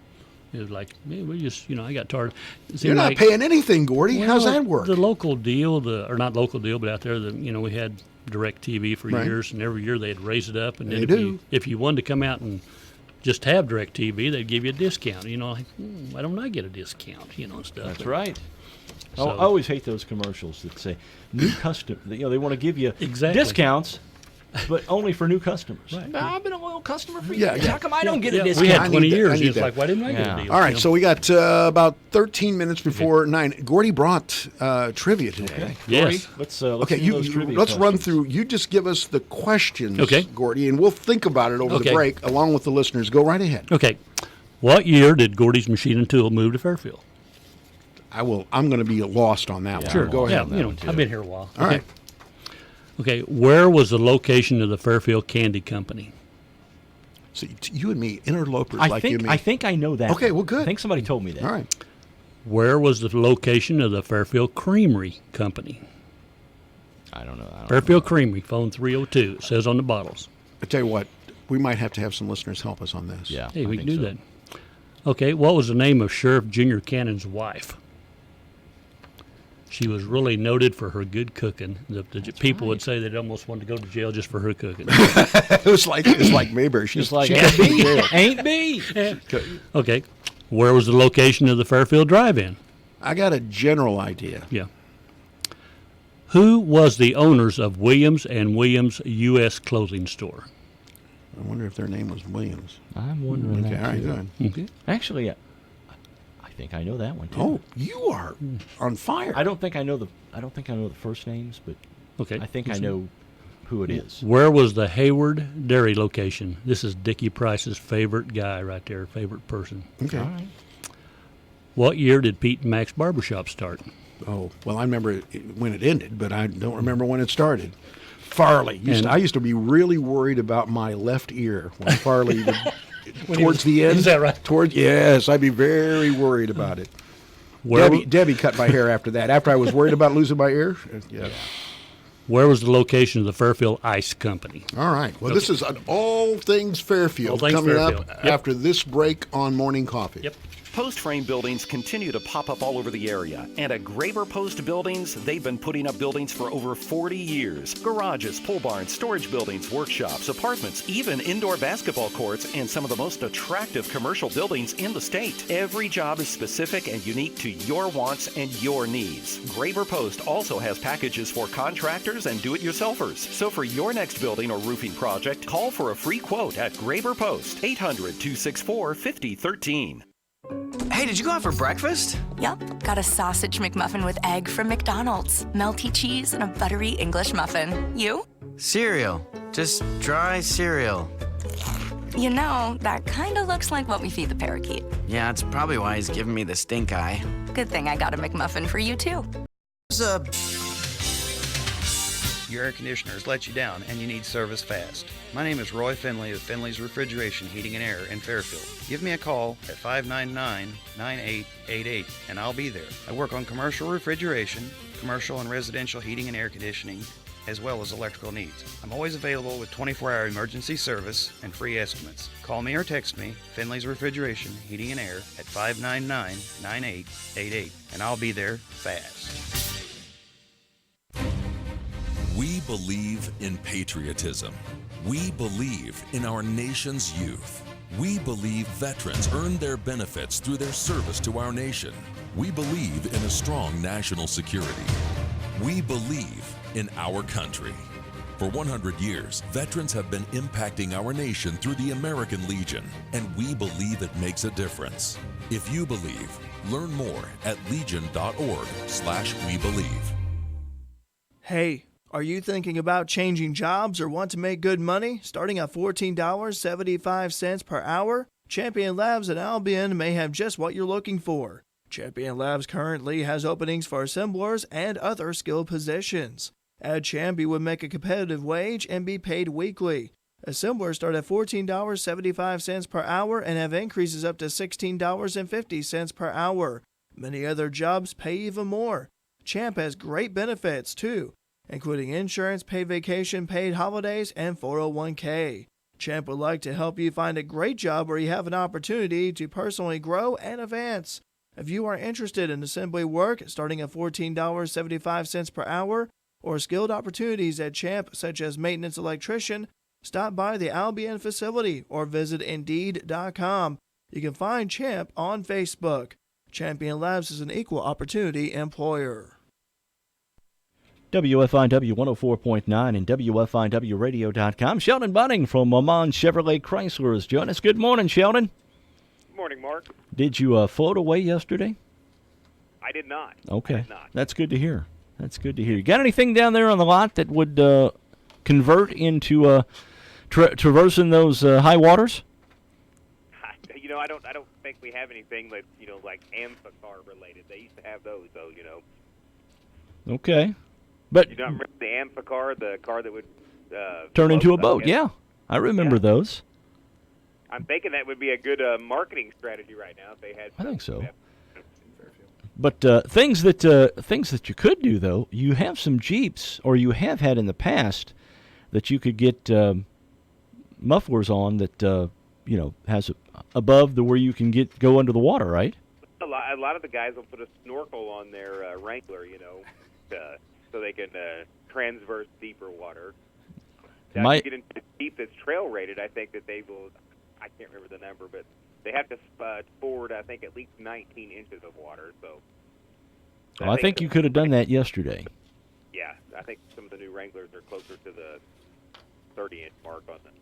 it was like, man, we just, I got tired. You're not paying anything, Gordy. How's that work? The local deal, or not local deal, but out there, we had Direct TV for Right. years, and every year they'd raise it up, and They then do. if you wanted to come out and just have Direct TV, they'd give you a discount. Why don't I get a discount? And stuff. That's right. So- I always hate those commercials that say new custom. They want to give you Exactly. discounts, but only for new customers. Right. I've been a loyal customer for Yeah, years. yeah. How come I don't get a Yeah, discount? we I had need 20 that. I years. need It's that. like, why didn't I get Yeah. a deal? All right, so we got about 13 minutes before 9. Gordy brought trivia today. Yes. Let's Okay, do those trivia let's run questions. through. You just give us the questions, Okay. Gordy, and we'll think about it over the Okay. break along with the listeners. Go right ahead. Okay. What year did Gordy's Machine and Tool move to Fairfield? I'm going to be lost on that one. Sure. Go ahead. Yeah, I've been here a while. All right. Okay, where was the location of the Fairfield Candy Company? So you and me, interlopers I like you think and me. I think I know that. Okay, one. well, good. I think somebody told me that. All right. Where was the location of the Fairfield Creamery Company? I don't know. Fairfield Creamery, phone 302. It says on the bottles. I tell you what, we might have to have some listeners help us on this. Yeah. Hey, I we think can do so. that. Okay, what was the name of Sheriff Junior Cannon's wife? She was really noted for her good cooking. The people would say they'd almost want to go to jail just for her cooking. It's like Mayberry. She's like she Aunt could be B. there. Ain't B. Okay, where was the location of the Fairfield Drive-In? I got a general idea. Yeah. Who was the owners of Williams and Williams U.S. Clothing Store? I wonder if their name was Williams. I'm wondering Okay, that. all right, too. good. Okay. Actually, I think I know that one too. Oh, you are on fire. I don't think I know the first names, but Okay. I think I know who it is. Where was the Hayward Dairy location? This is Dickie Price's favorite guy right there, favorite person. Okay. All right. What year did Pete and Max Barbershop start? Oh, well, I remember when it ended, but I don't remember when it started. Farley. I used to be really worried about my left ear when Farley would, towards the end. Is that right? Yes, I'd be very worried about it. Where, Debbie cut my hair after that. After I was worried about losing my ear. Yeah. where was the location of the Fairfield Ice Company? All right. Well, this is an All Things Fairfield All Things coming Fairfield. up Yep. after this break on Morning Coffee. Yep. Post frame buildings continue to pop up all over the area. And at Graver Post Buildings, they've been putting up buildings for over 40 years. Garages, pole barns, storage buildings, workshops, apartments, even indoor basketball courts, and some of the most attractive commercial buildings in the state. Every job is specific and unique to your wants and your needs. Graver Post also has packages for contractors and do-it-yourselfers. So for your next building or roofing project, call for a free quote at Graver Post, 800-264-5013. Hey, did you go out for breakfast? Yup, got a sausage McMuffin with egg from McDonald's, melty cheese, and a buttery English muffin. You? Cereal. Just dry cereal. You know, that kinda looks like what we feed the parakeet. Yeah, it's probably why he's giving me the stink eye. Good thing I got a McMuffin for you, too. Your air conditioners let you down and you need service fast. My name is Roy Finley of Finley's Refrigeration, Heating and Air in Fairfield. Give me a call at 599-9888 and I'll be there. I work on commercial refrigeration, commercial and residential heating and air conditioning, as well as electrical needs. I'm always available with 24-hour emergency service and free estimates. Call me or text me, Finley's Refrigeration, Heating and Air, at 599-9888, and I'll be there fast. We believe in patriotism. We believe in our nation's youth. We believe veterans earn their benefits through their service to our nation. We believe in a strong national security. We believe in our country. For 100 years, veterans have been impacting our nation through the American Legion, and we believe it makes a difference. If you believe, learn more at legion.org/webelieve. Hey, are you thinking about changing jobs or want to make good money starting at $14.75 per hour? Champion Labs in Albion may have just what you're looking for. Champion Labs currently has openings for assemblers and other skilled positions. At Champ, you would make a competitive wage and be paid weekly. Assemblers start at $14.75 per hour and have increases up to $16.50 per hour. Many other jobs pay even more. Champ has great benefits, too, including insurance, paid vacation, paid holidays, and 401k. Champ would like to help you find a great job where you have an opportunity to personally grow and advance. If you are interested in assembly work starting at $14.75 per hour or skilled opportunities at Champ such as maintenance electrician, stop by the Albion facility or visit Indeed.com. You can find Champ on Facebook. Champion Labs is an equal opportunity employer. WFIW 104.9 and WFIWradio.com. Sheldon Bunning from Lamont Chevrolet Chrysler is joining us. Good morning, Sheldon. Good morning, Mark. Did you float away yesterday? I did not. Okay. I did not. That's good to hear. That's good to hear. You got anything down there on the lot that would convert into traversing those high waters? You know, I don't think we have anything that, you know, like Amphicar related. They used to have those, though, you know. Okay. But you don't remember the Amphicar, the car that would turn into a float, boat? I guess? Yeah. I remember those. I'm thinking that would be a good marketing strategy right now if they had. I think so. But things that you could do, though, you have some Jeeps, or you have had in the past, that you could get mufflers on that has above the where you can go under the water, right? A lot of the guys will put a snorkel on their Wrangler, you know, so they can transverse deeper water. Now, if you get into a Jeep that's trail rated, I think that they will. I can't remember the number, but they have to ford, I think, at least 19 inches of water. So. Well, I think you could have done that yesterday. Yeah, I think some of the new Wranglers are closer to the 30-inch mark on the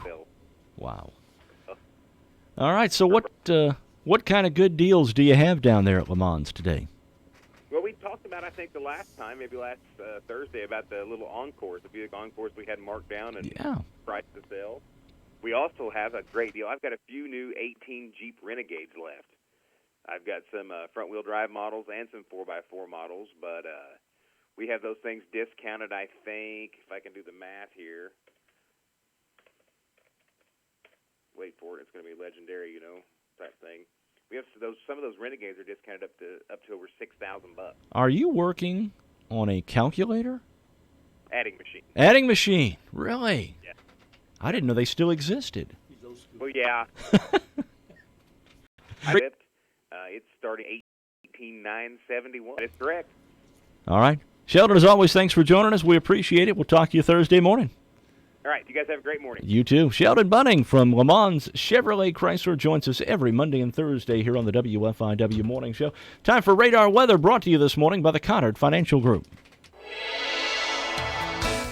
bill. Wow. All right, so what kind of good deals do you have down there at Le Mans today? Well, we talked about, I think, the last time, maybe last Thursday, about the little Encores, the Buick Encores we had marked down and priced to sell. We also have a great deal. I've got a few new 18 Jeep Renegades left. I've got some front-wheel drive models and some 4x4 models, but we have those things discounted, I think, if I can do the math here. Wait for it. It's going to be legendary, type thing. We have some of those Renegades are discounted up to over $6,000. Are you working on a calculator? Adding machine. Adding machine. Really? Yeah. I didn't know they still existed. Well, yeah. It's starting $18,971. That's correct. All right. Sheldon, as always, thanks for joining us. We appreciate it. We'll talk to you Thursday morning. All right. You guys have a great morning. You too. Sheldon Bunning from Le Mans Chevrolet Chrysler joins us every Monday and Thursday here on the WFIW Morning Show. Time for Radar Weather, brought to you this morning by the Connard Financial Group.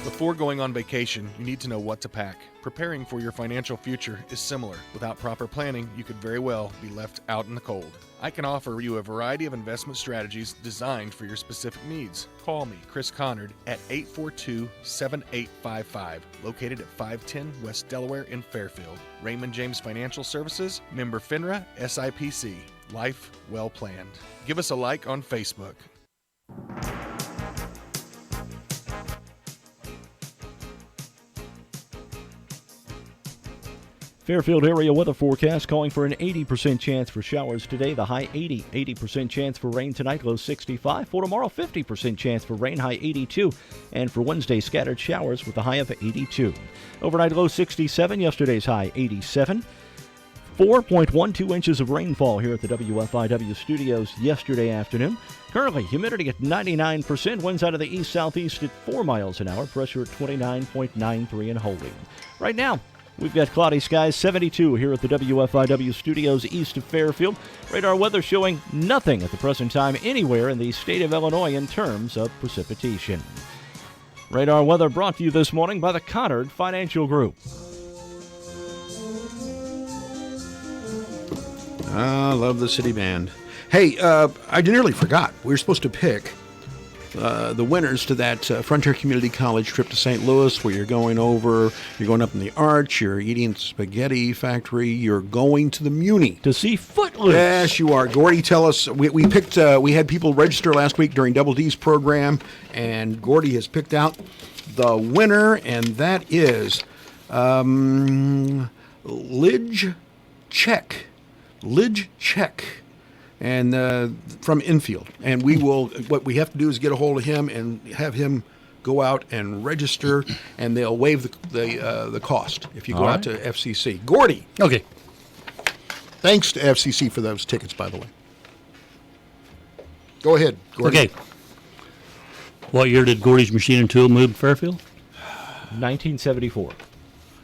Before going on vacation, you need to know what to pack. Preparing for your financial future is similar. Without proper planning, you could very well be left out in the cold. I can offer you a variety of investment strategies designed for your specific needs. Call me, Chris Connard, at 842-7855, located at 510 West Delaware in Fairfield. Raymond James Financial Services, member FINRA, SIPC. Life well planned. Give us a like on Facebook. Fairfield area weather forecast calling for an 80% chance for showers today, the high 80. 80% chance for rain tonight, low 65. For tomorrow, 50% chance for rain, high 82. And for Wednesday, scattered showers with a high of 82. Overnight low 67, yesterday's high 87. 4.12 inches of rainfall here at the WFIW studios yesterday afternoon. Currently, humidity at 99%, winds out of the east-southeast at 4 miles an hour, pressure at 29.93 and holding. Right now, we've got cloudy skies, 72 here at the WFIW studios east of Fairfield. Radar weather showing nothing at the present time anywhere in the state of Illinois in terms of precipitation. Radar weather brought to you this morning by the Connard Financial Group. I love the city band. Hey, I nearly forgot. We were supposed to pick the winners to that Frontier Community College trip to St. Louis, where you're going up in the Arch, you're eating Spaghetti Factory, you're going to the Muni. To see Footloose. Yes, you are. Gordy, tell us. We picked, we had people register last week during Double D's program, and Gordy has picked out the winner, and that is Lidge Check. And from Infield. And we will, what we have to do is get a hold of him and have him go out and register, and they'll waive the cost if you go out to FCC. Gordy. Okay. Thanks to FCC for those tickets, by the way. Go ahead, Gordy. Okay. What year did Gordy's Machine and Tool move to Fairfield? 1974.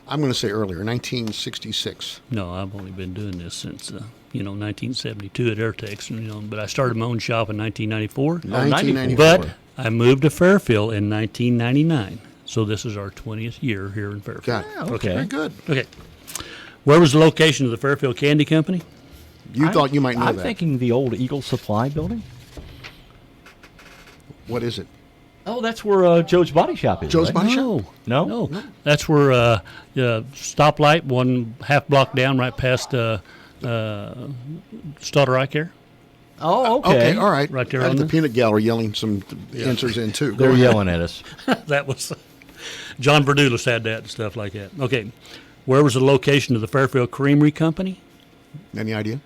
I'm going to say earlier, 1966. No, I've only been doing this since 1972 at Airtex, but I started my own shop in 1994. 1994. But I moved to Fairfield in 1999. So this is our 20th year here in Fairfield. Got it. Okay. Very good. Okay. Where was the location of the Fairfield Candy Company? You thought you might know I'm that. thinking the old Eagle Supply building. What is it? Oh, that's where Joe's Body Shop is. Joe's right? Body Shop? No? No. That's where stoplight, one half block down, right past Stoddard Eye Care. Oh, okay. Okay, all right. Right there I had on the the- peanut gallery yelling some answers in, too. Go They're ahead. yelling at us. That was John Verdulis had that and stuff like that. Okay. Where was the location of the Fairfield Creamery Company? Any idea?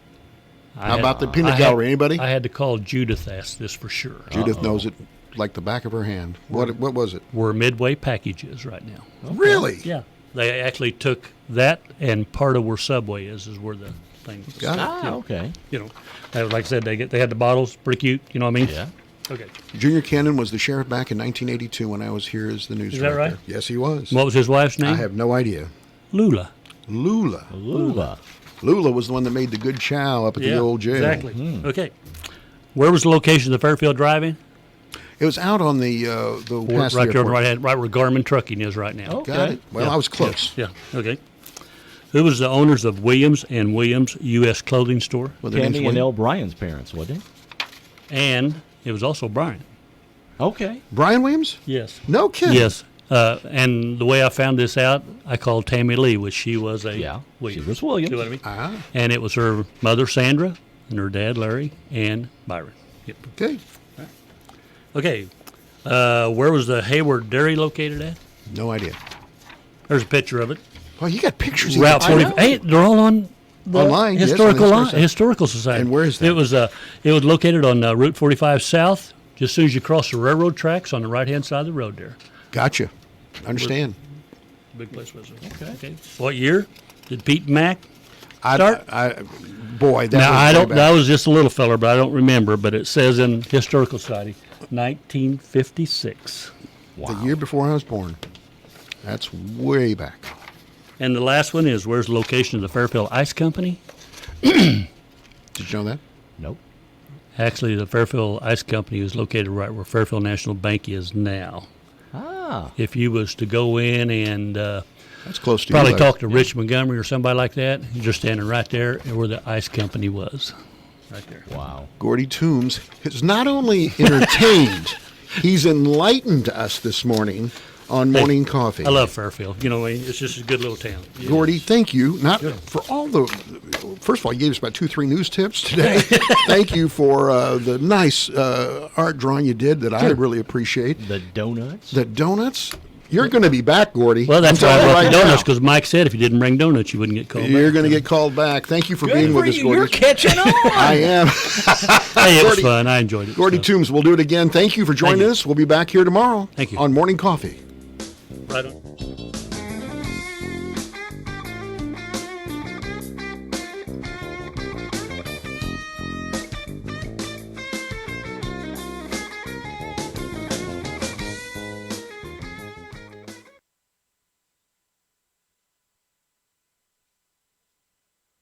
I How had- about the peanut I had- gallery? Anybody? I had to call Judith, ask this for sure. Judith knows it like the back of her hand. What was it? Where Midway Packages right now. Really? Yeah. They actually took that, and part of where Subway is where the thing was. Got it. Ah, okay. Like I said, they had the bottles, pretty cute, you know what I mean? Yeah. Okay. Junior Cannon was the sheriff back in 1982 when I was here as the news Is that director. right? Yes, he was. What was his wife's name? I have no idea. Lula. Lula. Lula was the one that made the good chow up at the old jail. Exactly. Okay. Where was the location of the Fairfield Drive-In? It was out on the past the Right there on airport. the right hand, right where Garmin Trucking is right now. Got it. Well, Yeah. I was close. Yeah. Okay. Who was the owners of Williams and Williams U.S. Clothing Store? Well, their name's Candy and William. L. Bryan's parents, wasn't it? And it was also Brian. Okay. Brian Williams? Yes. No kidding. Yes. And the way I found this out, I called Tammy Lee, which she was a Williams. She was Williams. See what I mean? Ah. And it was her mother, Sandra, and her dad, Larry, and Byron. Yep. Okay. Okay. Where was the Hayward Dairy located at? No idea. There's a picture of it. Well, you got pictures. Route 40. Hey, they're all on the Online, yes, on the historical Historical Society. historical society. And where is that? It was located on Route 45 South, just as soon as you cross the railroad tracks on the right hand side of the road there. Gotcha. Understand. Big place was it? Okay. What year did Pete Mack start? Boy, that now was I way don't. back. That was just a little feller, but I don't remember. But it says in Historical Society, 1956. The year before I was born. That's way back. And the last one is, where's the location of the Fairfield Ice Company? Did you know that? Nope. Actually, the Fairfield Ice Company is located right where Fairfield National Bank is now. Ah. If you was to go in and that's close to probably you, talk to Rich Montgomery or somebody like that, you're standing right there where the ice company was. Right there. Wow. Gordy Toombs has not only entertained, he's enlightened us this morning on Morning Coffee. I love Fairfield. You know, it's just a good little town. Gordy, thank you. Not for all the. First of all, you gave us about 2-3 news tips today. Thank you for the nice art drawing you did that I really appreciate. The donuts. The donuts. You're going to be back, Gordy. Well, that's I'm why I telling brought you the right donuts, now. because Mike said if you didn't bring donuts, you wouldn't get called back. You're going to get called back. Thank you for being with us, Gordy. You're catching on. I am. Hey, it was fun. I enjoyed it. Gordy Toombs, we'll do it again. Thank you for joining us. We'll be back here tomorrow. Thank you. On Morning Coffee. Right on.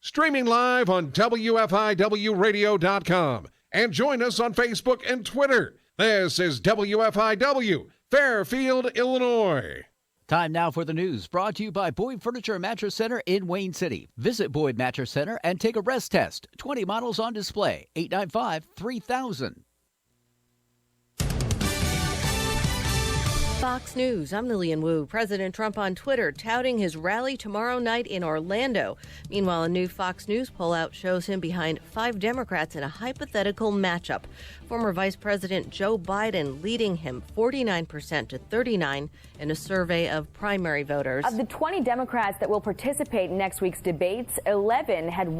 Streaming live on WFIWradio.com. And join us on Facebook and Twitter. This is WFIW, Fairfield, Illinois. Time now for the news, brought to you by Boyd Furniture and Mattress Center in Wayne City. Visit Boyd Mattress Center and take a rest test. 20 models on display. 895-3000. Fox News, I'm Lillian Wu. President Trump on Twitter touting his rally tomorrow night in Orlando. Meanwhile, a new Fox News poll out shows him behind 5 Democrats in a hypothetical matchup. Former Vice President Joe Biden leading him 49% to 39% in a survey of primary voters. Of the 20 Democrats that will participate in next week's debates, 11 had